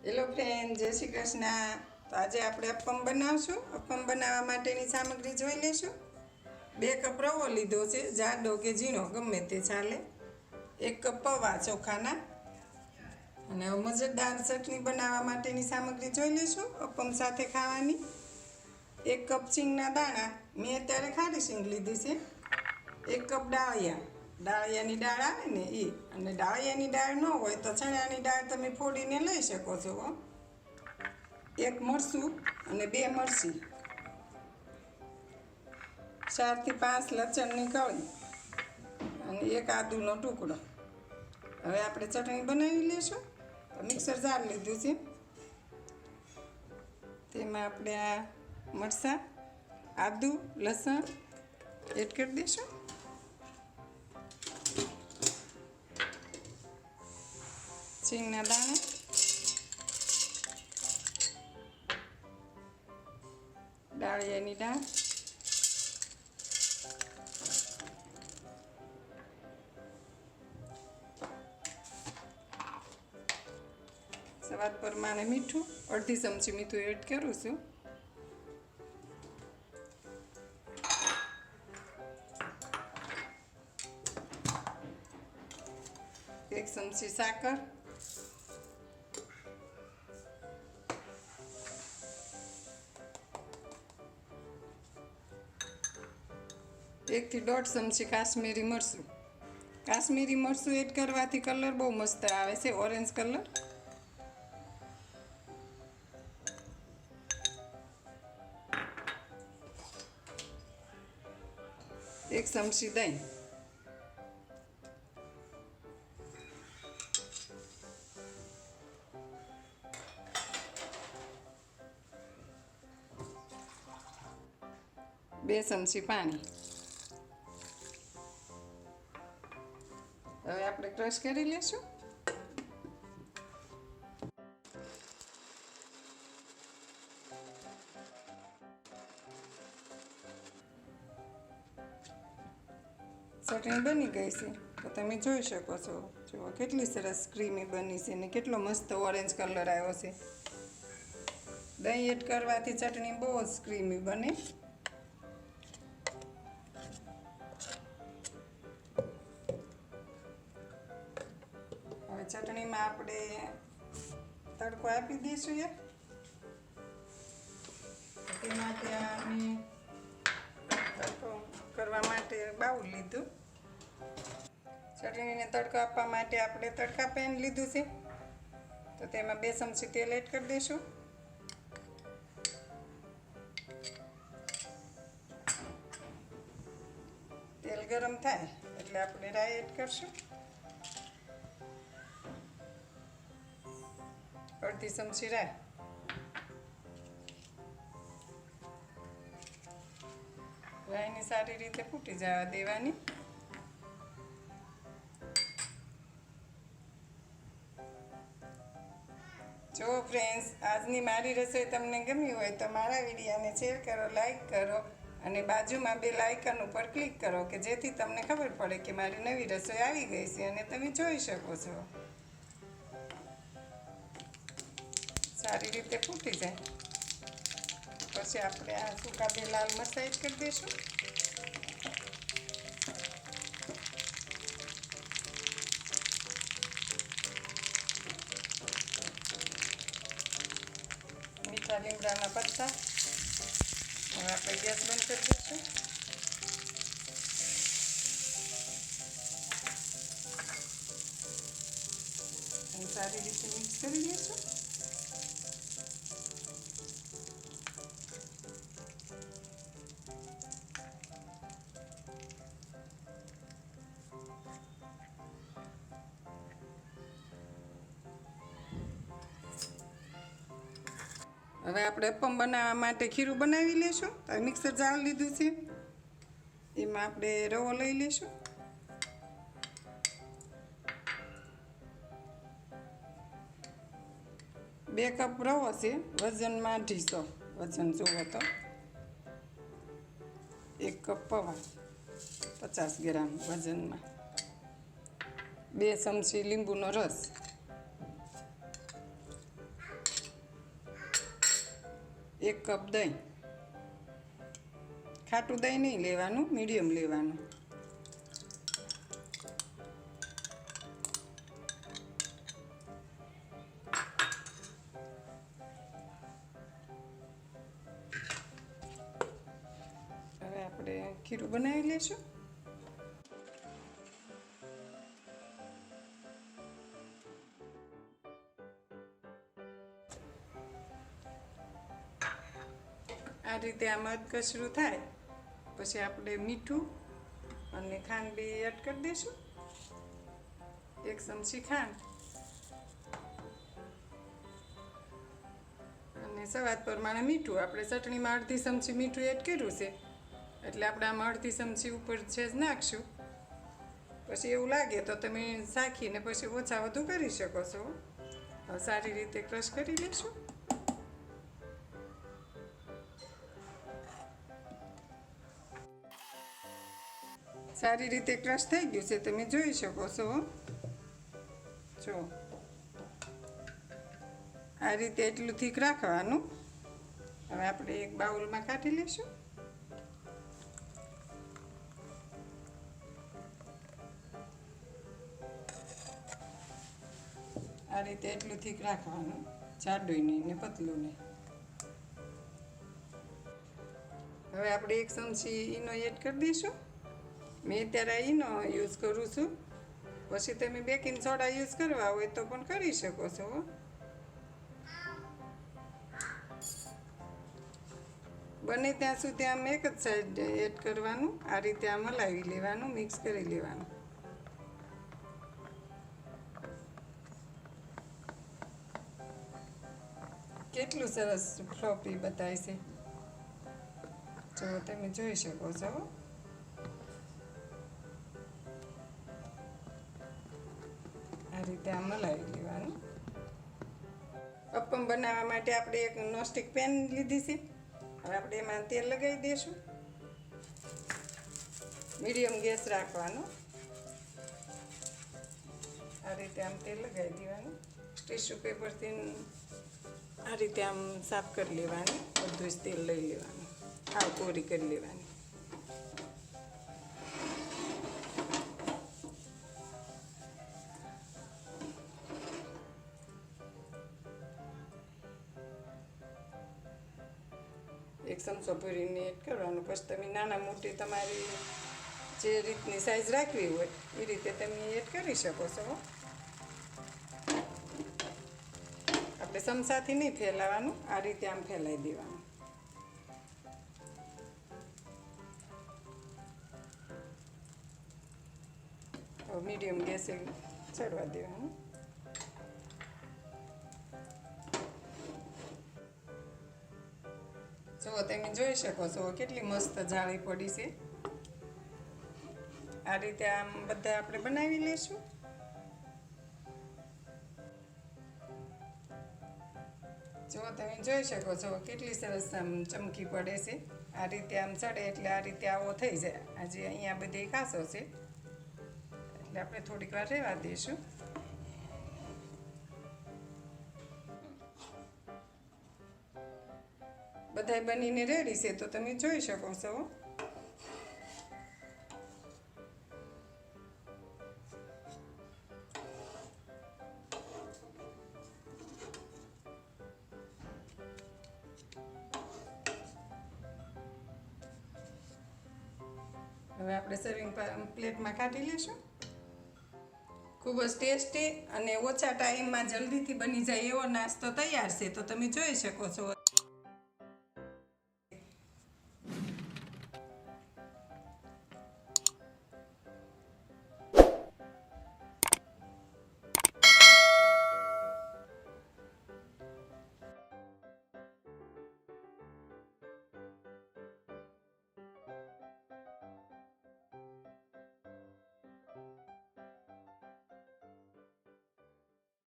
Hello friend, જય શ્રી કૃષ્ણ। તો આજે આપણે અપ્પમ બનાવશું। અપ્પમ બનાવવા માટેની સામગ્રી જોઈ લેશું। 2 કપ રવો લીધો છે, જાડો કે ઝીણો ગમે તે ચાલે। 1 કપ પૌવા ચોખાના। અને મજેદાર ચટણી બનાવવા માટેની સામગ્રી જોઈ લેશું અપ્પમ સાથે ખાવાની। 1 કપ સિંગના દાણા, મેં અત્યારે ખારી સિંગ લીધી છે। 1 કપ ડાળિયાની દાળ આવે ને એ, અને ડાળિયાની દાળ ન હોય તો ચણાની દાળ તમે ફોડીને લઈ શકો છો। 1 મરચું અને 2 મરચી, 4 થી 5 લસણની કળી અને 1 આદુનો ટુકડો। હવે આપણે ચટણી બનાવી લઈશું। તો મિક્સર જાર લીધું છે, તેમાં આપણે આ મરચાં, આદુ, લસણ એડ કરી દઈશું। સિંગના દાણા, ડાળિયાની દાળ, સ્વાદ પ્રમાણે મીઠું, અડધી ચમચી મીઠું એડ કરું છું। એક ચમચી સાકર, એક થી 1.5 ચમચી કાશ્મીરી મરચું। કાશ્મીરી મરચું એડ કરવાથી કલર બહુ મસ્ત આવે છે, ઓરેન્જ કલર। એક ચમચી દહીં, બે ચમચી પાણી। હવે આપણે ક્રશ કરી લઈશું। ચટણી બની ગઈ છે, તો તમે જોઈ શકો છો। જુઓ કેટલી સરસ ક્રીમી બની છે ને કેટલો મસ્ત ઓરેન્જ કલર આવ્યો છે। દહીં એડ કરવાથી ચટણી બહુ જ ક્રીમી બને। હવે ચટણીમાં આપણે તડકો આપી દઈશું। તે માટે અમે તડકો કરવા માટે બાઉલ લીધું। ચટણીને તડકો આપવા માટે આપણે તડકા પેન લીધું છે, તો તેમાં 2 ચમચી તેલ એડ કરી દઈશું। તેલ ગરમ થાય એટલે આપણે રાઈ એડ કરશું। અડધી ચમચી રાઈ, રાઈને સારી રીતે ફૂટી જવા દેવાની। જો ફ્રેન્ડ્સ, આજની મારી રસોઈ તમને ગમી હોય તો મારા વિડીયોને શેર કરો, લાઈક કરો અને બાજુમાં બેલ આઇકન ઉપર ક્લિક કરો કે જેથી તમને ખબર પડે કે મારી નવી રસોઈ આવી ગઈ છે અને તમે જોઈ શકો છો। સારી રીતે ફૂટી જાય પછી આપણે આ સૂકા બે લાલ મરચાં એડ કરી દઈશું। મીઠા લીમડાના પત્તા। હવે આપણે ગેસ બંધ કરી દઈશું। અને સારી રીતે મિક્સ કરી લઈશું। હવે આપણે અપ્પમ બનાવવા માટે ખીરું બનાવી લઈશું। તો મિક્સર જાર લીધું છે, એમાં આપણે રવો લઈ લઈશું। બે કપ રવો છે, વજનમાં 250 વજન જોવો તો। 1 કપ પૌવા 50 ગ્રામ વજનમાં। 2 ચમચી લીંબુનો રસ, 1 કપ દહીં, ખાટું દહીં નહીં લેવાનું, મીડિયમ લેવાનું. હવે આપણે ખીરું બનાવી લઈશું. આ રીતે આ મધ કચરું થાય પછી આપણે મીઠું અને ખાંડ બી એડ કરી દઈશું. 1 ચમચી ખાંડ અને સ્વાદ પ્રમાણે મીઠું. આપણે ચટણીમાં અડધી ચમચી મીઠું એડ કર્યું છે એટલે આપણે આમાં અડધી ચમચી ઉપર છે જ નાખશું. પછી એવું લાગે તો તમે શાખીને પછી ઓછા વધુ કરી શકો છો. હવે સારી રીતે ક્રશ કરી લઈશું. સારી રીતે ક્રશ થઈ ગયું છે, તમે જોઈ શકો છો. જો આ રીતે એટલું થીક રાખવાનું. હવે આપણે એક બાઉલમાં કાઢી લઈશું. આ રીતે એટલું થીક રાખવાનું, જાડું નહીં ને પતલું નહીં. હવે આપણે 1 ચમચી ઈનો એડ કરી દઈશું. મેં અત્યારે ઈનો યુઝ કરું છું, પછી તમે બેકિંગ સોડા યુઝ કરવા હોય તો પણ કરી શકો છો. બને ત્યાં સુધી આમ એક જ સાઈડ એડ કરવાનું. આ રીતે આમ હલાવી લેવાનું, મિક્સ કરી લેવાનું. કેટલું સરસ ફ્લોપી બતાય છે, જો તમે જોઈ શકો છો. આ રીતે આમ હલાવી લેવાનું. અપ્પમ બનાવવા માટે આપણે એક નોનસ્ટિક પેન લીધી છે. હવે આપણે એમાં તેલ લગાવી દઈશું. મીડિયમ ગેસ રાખવાનો. આ રીતે આમ તેલ લગાવી દેવાનું. ટીશ્યુ પેપરથી આ રીતે આમ સાફ કરી લેવાનું. બધું જ તેલ લઈ લેવાનું, હાવ કોરી કરી લેવાની. એક ચમચો ભરીને એડ કરવાનું. પછી તમે નાના મોટી તમારી જે રીતની સાઈઝ રાખવી હોય એ રીતે તમે એડ કરી શકો છો. આપણે ચમચાથી નહીં ફેલાવાનું, આ રીતે આમ ફેલાઈ દેવાનું. મીડિયમ ગેસે ચડવા દેવાનું. જો તમે જોઈ શકો છો કેટલી મસ્ત જાળી પડી છે. આ રીતે આમ બધા આપણે બનાવી લઈશું. જો તમે જોઈ શકો છો કેટલી સરસ આમ ચમકી પડે છે. આ રીતે આમ ચડે એટલે આ રીતે આવો થઈ જાય. આજે અહીંયા બધી કાસો છે એટલે આપણે થોડીક વાર રહેવા દઈશું. બધાય બનીને રેડી છે તો તમે જોઈ શકો છો. હવે આપણે સર્વિંગ પ્લેટમાં કાઢી લઈશું. ખૂબ જ ટેસ્ટી અને ઓછા ટાઈમમાં જલ્દીથી બની જાય એવો નાસ્તો તૈયાર છે તો તમે જોઈ શકો છો.